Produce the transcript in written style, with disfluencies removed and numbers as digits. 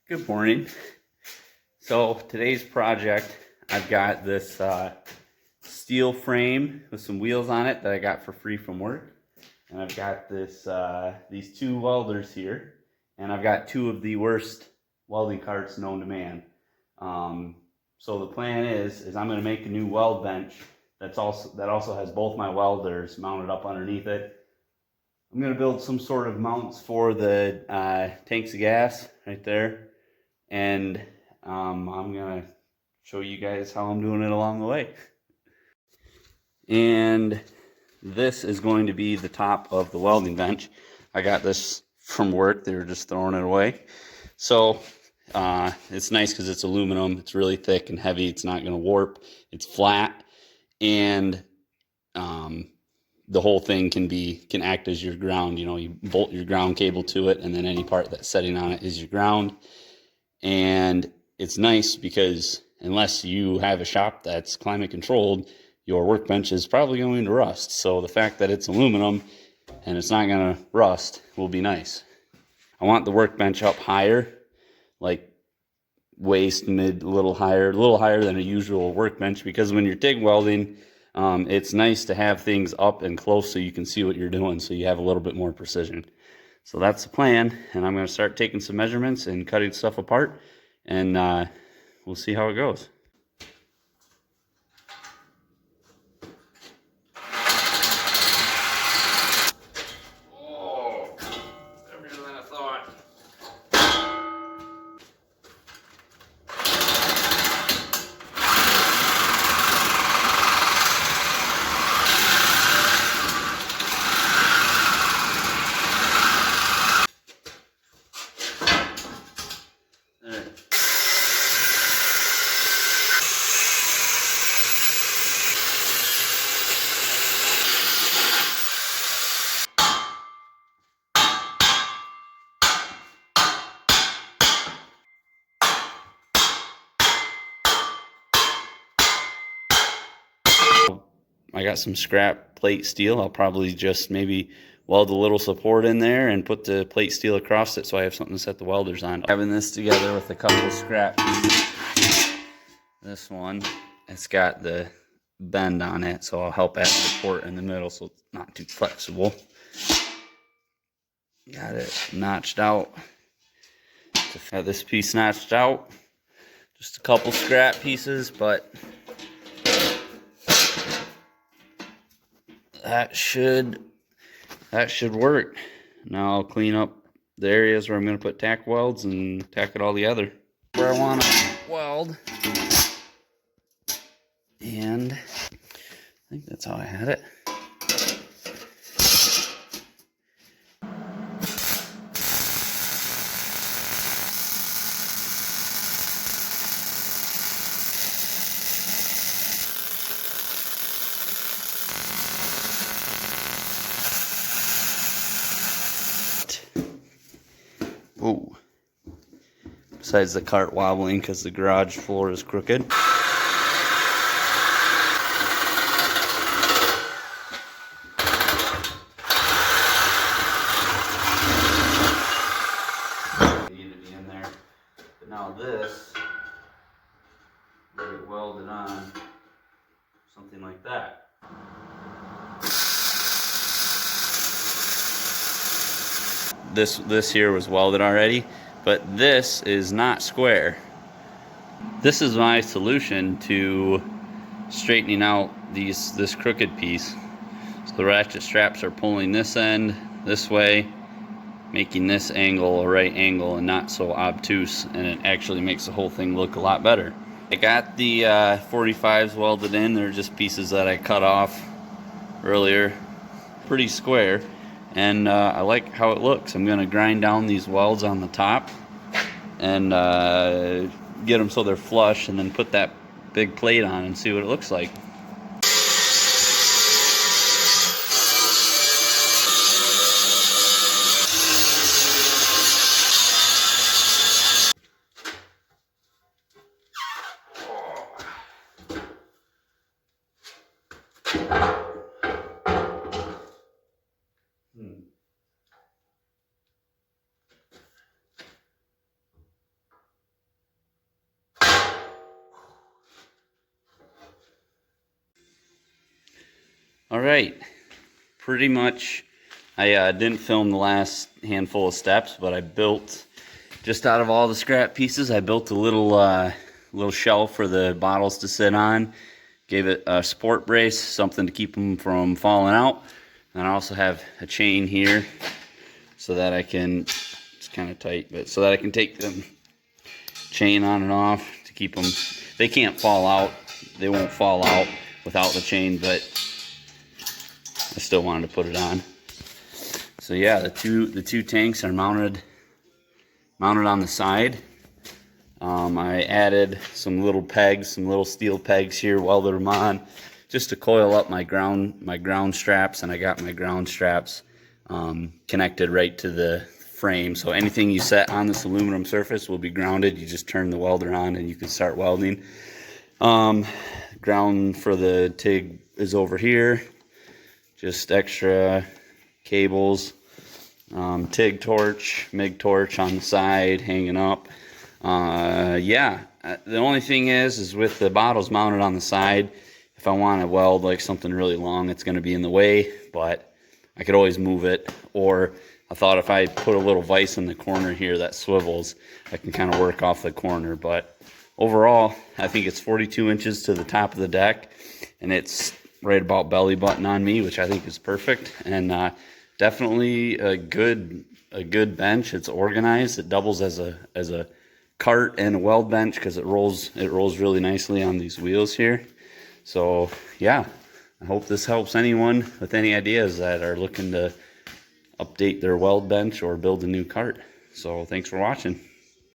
Good morning. So today's project, I've got this steel frame with some wheels on it that I got for free from work. And I've got this these two welders here. And I've got two of the worst welding carts known to man. So the plan is I'm going to make a new weld bench that also has both my welders mounted up underneath it. I'm going to build some sort of mounts for the tanks of gas right there. And I'm going to show you guys how I'm doing it along the way. And this is going to be the top of the welding bench. I got this from work. They were just throwing it away. So it's nice because it's aluminum. It's really thick and heavy. It's not going to warp. It's flat. And the whole thing can act as your ground. You know, you bolt your ground cable to it, and then any part that's setting on it is your ground. And it's nice because unless you have a shop that's climate controlled, your workbench is probably going to rust. So the fact that it's aluminum and it's not going to rust will be nice. I want the workbench up higher, like waist, mid, a little higher than a usual workbench, because when you're TIG welding, it's nice to have things up and close so you can see what you're doing, so you have a little bit more precision. So that's the plan, and I'm going to start taking some measurements and cutting stuff apart, and we'll see how it goes. Oh, heavier than I thought. I got some scrap plate steel. I'll probably just maybe weld a little support in there and put the plate steel across it so I have something to set the welders on. Having this together with a couple of scrap pieces. This one, it's got the bend on it, so I'll help add support in the middle so it's not too flexible. Got it notched out. Got this piece notched out. Just a couple scrap pieces, but that should work. Now I'll clean up the areas where I'm going to put tack welds and tack it all together where I want to weld. And I think that's how I had it. Whoa. Besides the cart wobbling because the garage floor is crooked. Need to be in there. But now this, get it welded on, something like that. This here was welded already, but this is not square. This is my solution to straightening out this crooked piece. So the ratchet straps are pulling this end this way, making this angle a right angle and not so obtuse, and it actually makes the whole thing look a lot better. I got the 45s welded in. They're just pieces that I cut off earlier, pretty square. And I like how it looks. I'm going to grind down these welds on the top and get them so they're flush, and then put that big plate on and see what it looks like. All right, pretty much I didn't film the last handful of steps, but I built, just out of all the scrap pieces, I built a little shelf for the bottles to sit on. Gave it a support brace, something to keep them from falling out. And I also have a chain here so that I can, it's kind of tight, but so that I can take the chain on and off to keep them, they can't fall out. They won't fall out without the chain, but I still wanted to put it on. So yeah, the two tanks are mounted on the side. I added some little pegs, some little steel pegs here, welded them on just to coil up my ground straps, and I got my ground straps connected right to the frame. So anything you set on this aluminum surface will be grounded. You just turn the welder on and you can start welding. Ground for the TIG is over here. Just extra cables, TIG torch, MIG torch on the side hanging up. Yeah, the only thing is with the bottles mounted on the side, if I want to weld like something really long, it's going to be in the way, but I could always move it. Or I thought if I put a little vise in the corner here that swivels, I can kind of work off the corner. But overall, I think it's 42 inches to the top of the deck, and it's right about belly button on me, which I think is perfect. And definitely a good bench. It's organized. It doubles as a cart and a weld bench because it rolls really nicely on these wheels here. So yeah, I hope this helps anyone with any ideas that are looking to update their weld bench or build a new cart. So thanks for watching.